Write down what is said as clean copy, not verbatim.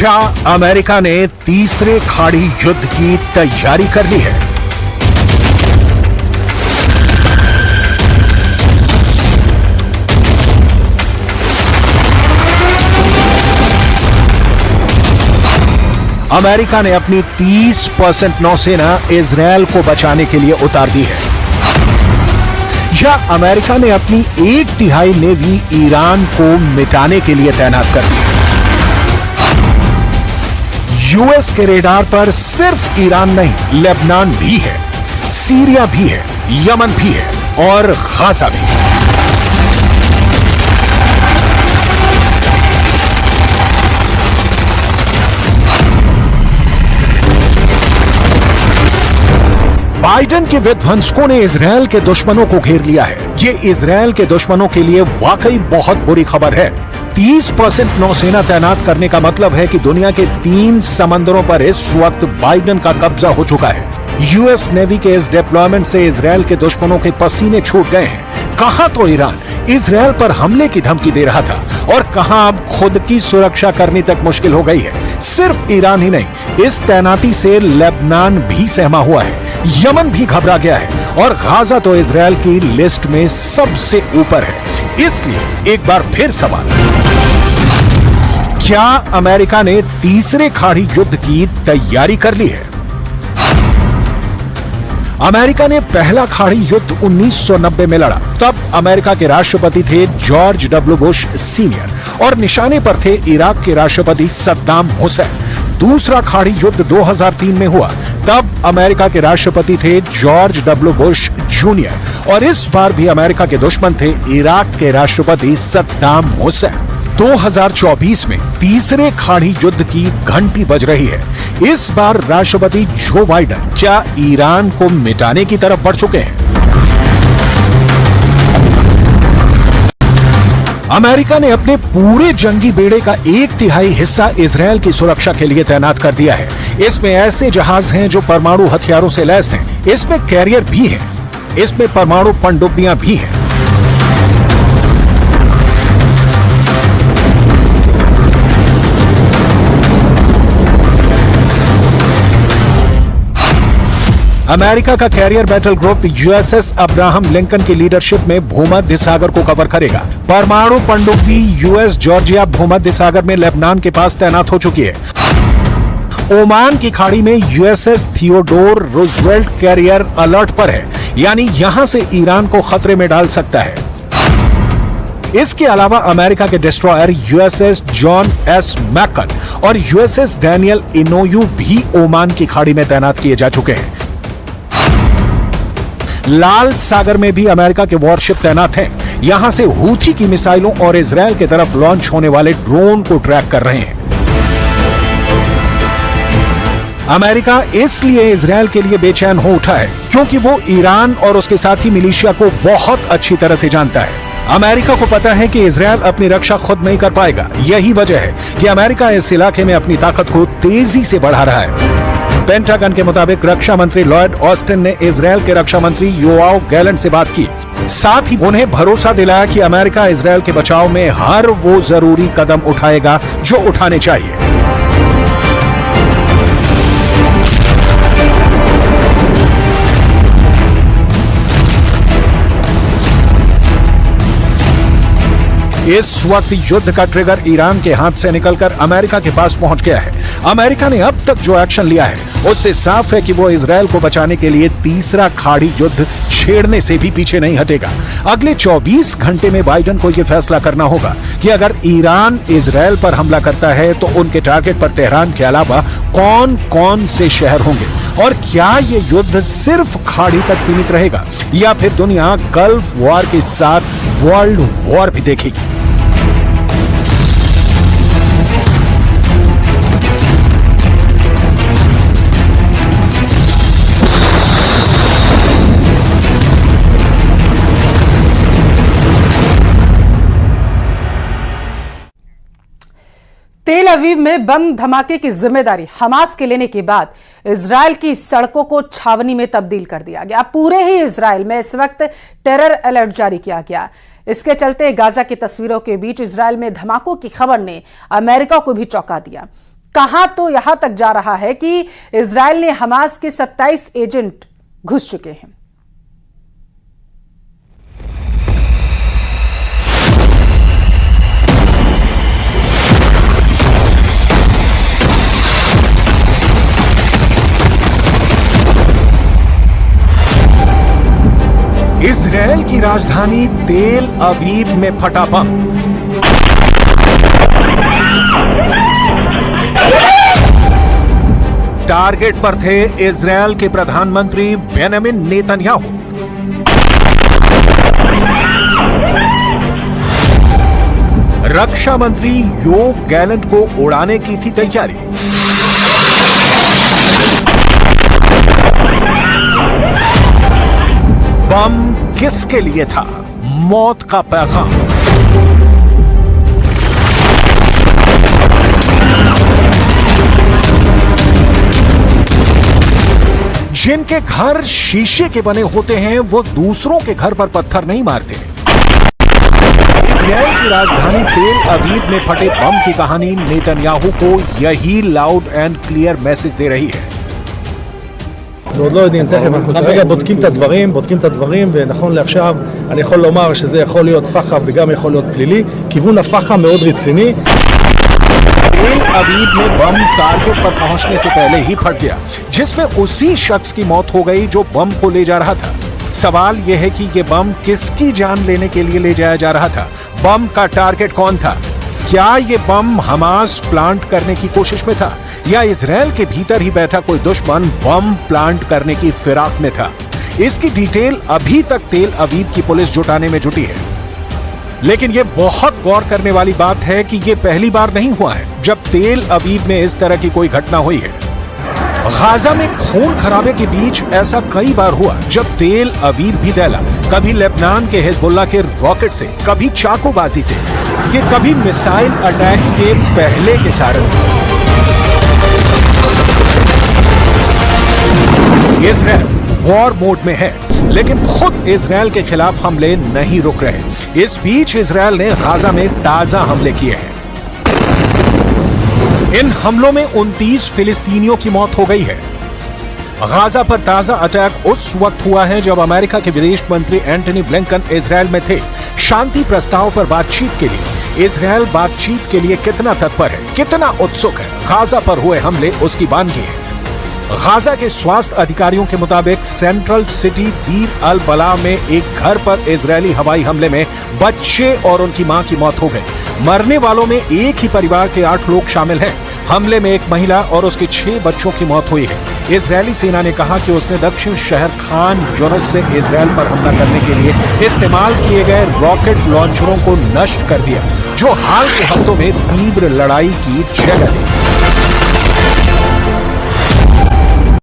क्या अमेरिका ने तीसरे खाड़ी युद्ध की तैयारी कर ली है? अमेरिका ने अपनी 30% नौसेना इजरायल को बचाने के लिए उतार दी है, या अमेरिका ने अपनी 1/3 नेवी ईरान को मिटाने के लिए तैनात कर दी है। यूएस के रेडार पर सिर्फ ईरान नहीं, लेबनान भी है, सीरिया भी है, यमन भी है और गाजा भी। बाइडेन के विध्वंसकों ने इजरायल के दुश्मनों को घेर लिया है। ये इजरायल के दुश्मनों के लिए वाकई बहुत बुरी खबर है। 30% नौसेना तैनात करने का मतलब है कि दुनिया के 3 समंदरों पर इस वक्त बाइडेन का कब्जा हो चुका है। यूएस नेवी के इस डिप्लॉयमेंट से इजरायल के दुश्मनों के पसीने छूट गए हैं। कहां तो ईरान इजरायल पर हमले की धमकी दे रहा था और कहां अब खुद की सुरक्षा करनी तक मुश्किल हो गई है। सिर्फ ईरान ही नहीं, इस तैनाती से लेबनान भी सहमा हुआ है, यमन भी घबरा गया है और गाजा तो इजरायल की लिस्ट में सबसे ऊपर है। इसलिए एक बार फिर सवाल, क्या अमेरिका ने तीसरे खाड़ी युद्ध की तैयारी कर ली है? अमेरिका ने पहला खाड़ी युद्ध 1990 में लड़ा। तब अमेरिका के राष्ट्रपति थे जॉर्ज डब्ल्यू बुश सीनियर और निशाने पर थे इराक के राष्ट्रपति सद्दाम हुसैन। दूसरा खाड़ी युद्ध 2003 में हुआ। तब अमेरिका के राष्ट्रपति थे जॉर्ज डब्ल्यू बुश जूनियर और इस बार भी अमेरिका के दुश्मन थे इराक के राष्ट्रपति सद्दाम हुसैन। 2024 में तीसरे खाड़ी युद्ध की घंटी बज रही है। इस बार राष्ट्रपति जो बाइडेन क्या ईरान को मिटाने की तरफ बढ़ चुके हैं? अमेरिका ने अपने पूरे जंगी बेड़े का 1/3 हिस्सा इजरायल की सुरक्षा के लिए तैनात कर दिया है। इसमें ऐसे जहाज हैं जो परमाणु हथियारों से लैस हैं। इसमें कैरियर भी हैं। इसमें परमाणु पनडुब्बियां भी हैं। अमेरिका का carrier battle group USS Abraham Lincoln की लीडरशिप में भूमध्य सागर को कवर करेगा। परमाणु पनडुब्बी यूएस जॉर्जिया भूमध्य सागर में लेबनान के पास तैनात हो चुकी है। ओमान की खाड़ी में USS Theodore Roosevelt carrier alert पर है, यानी यहां से ईरान को खतरे में डाल सकता है। इसके अलावा अमेरिका के destroyer USS John S McKeon और यूएसएस डैनियल इनोयू भी ओमान की खाड़ी में तैनात किए जा चुके हैं। लाल सागर में भी अमेरिका के वॉरशिप तैनात हैं। यहां से हूथी की मिसाइलों और इजरायल की तरफ लॉन्च होने वाले ड्रोन को ट्रैक कर रहे हैं। अमेरिका इसलिए इजरायल के लिए बेचैन हो उठा है क्योंकि वो ईरान और उसके साथी मिलिशिया को बहुत अच्छी तरह से जानता है। अमेरिका को पता है कि इजरायल अपनी रक्षा खुद नहीं कर पाएगा। यही वजह है कि अमेरिका इस इलाके में अपनी ताकत को तेजी से बढ़ा रहा है। पेंटागन के मुताबिक रक्षा मंत्री लॉयड ऑस्टिन ने इजरायल के रक्षा मंत्री योआव गैलेंट से बात की। साथ ही उन्हें भरोसा दिलाया कि अमेरिका इजरायल के बचाव में हर वो जरूरी कदम उठाएगा जो उठाने चाहिए। इस वक्त युद्ध का ट्रिगर ईरान के हाथ से निकलकर अमेरिका के पास पहुंच गया है। अमेरिका ने अब तक जो एक्शन लिया है उससे साफ है कि वो इजरायल को बचाने के लिए तीसरा खाड़ी युद्ध छेड़ने से भी पीछे नहीं हटेगा। अगले 24 घंटे में बाइडेन को यह फैसला करना होगा कि अगर ईरान इजरायल पर हमला करता है तो उनके टारगेट पर तेहरान के अलावा कौन कौन से शहर होंगे और क्या ये युद्ध सिर्फ खाड़ी तक सीमित रहेगा या फिर दुनिया गल्फ वॉर के साथ वर्ल्ड वॉर भी देखेगी। तेल अवीव में बम धमाके की जिम्मेदारी हमास के लेने के बाद इजरायल की सड़कों को छावनी में तब्दील कर दिया गया। पूरे ही इजरायल में इस वक्त टेरर अलर्ट जारी किया गया। इसके चलते गाजा की तस्वीरों के बीच इजरायल में धमाकों की खबर ने अमेरिका को भी चौंका दिया। कहां तो यहां तक जा रहा है कि इजराइल ने हमास के 27 एजेंट घुस चुके हैं। इजराइल की राजधानी तेल अवीव में फटा बम। टारगेट पर थे इजराइल के प्रधानमंत्री बेंजामिन नेतन्याहू। रक्षा मंत्री योव गैलेंट को उड़ाने की थी तैयारी। बम किसके लिए था? मौत का पैगाम। जिनके घर शीशे के बने होते हैं वो दूसरों के घर पर पत्थर नहीं मारते। इजराइल की राजधानी तेल अवीव में फटे बम की कहानी नेतन्याहू को यही लाउड एंड क्लियर मैसेज दे रही है। ועוד לא יודעים, תכף אנחנו כרגע בודקים את הדברים, ונכון לעכשיו אני יכול לומר שזה יכול להיות פח"ע וגם יכול להיות פלילי. כיוון הפח"ע מאוד רציני. तेल अवीव में बम टारगेट पर पहुंचने से पहले ही फट गया, जिसमें उसी शख्स की मौत हो गई जो बम को ले जा रहा था। सवाल यह है कि यह बम किसकी जान लेने के लिए ले जाया जा रहा था? बम का टारगेट कौन था? क्या ये बम हमास प्लांट करने की कोशिश में था या इजराइल के भीतर ही बैठा कोई दुश्मन बम प्लांट करने की फिराक में था? इसकी डिटेल अभी तक तेल अवीव की पुलिस जुटाने में जुटी है। लेकिन यह बहुत गौर करने वाली बात है कि यह पहली बार नहीं हुआ है जब तेल अवीव में इस तरह की कोई घटना हुई है। गाजा में खून खराबे के बीच ऐसा कई बार हुआ जब तेल अवीव भी दहला, कभी लेबनान के हिजबुल्लाह के रॉकेट से, कभी चाकूबाजी से, कि कभी मिसाइल अटैक के पहले के सायरन से। इजराइल वॉर मोड में है, लेकिन खुद इजराइल के खिलाफ हमले नहीं रुक रहे। इस बीच इजराइल ने गाजा में ताजा हमले किए हैं। इन हमलों में 29 फिलिस्तीनियों की मौत हो गई है। गाजा पर ताजा अटैक उस वक्त हुआ है जब अमेरिका के विदेश मंत्री एंटनी ब्लिंकन इजराइल में थे शांति प्रस्ताव पर बातचीत के लिए। इजराइल बातचीत के लिए कितना तत्पर है, कितना उत्सुक है, गाजा पर हुए हमले उसकी बानगी है। गाजा के स्वास्थ्य अधिकारियों के मुताबिक सेंट्रल सिटी दीर अल बला में एक घर पर इजरायली हवाई हमले में बच्चे और उनकी मां की मौत हो गई। मरने वालों में एक ही परिवार के 8 लोग शामिल हैं। हमले में एक महिला और उसके 6 बच्चों की मौत हुई है। इजरायली सेना ने कहा कि उसने दक्षिण शहर खान यूनिस से इजराइल पर हमला करने के लिए इस्तेमाल किए गए रॉकेट लॉन्चरों को नष्ट कर दिया, जो हाल के हफ्तों में तीव्र लड़ाई की जगह थी।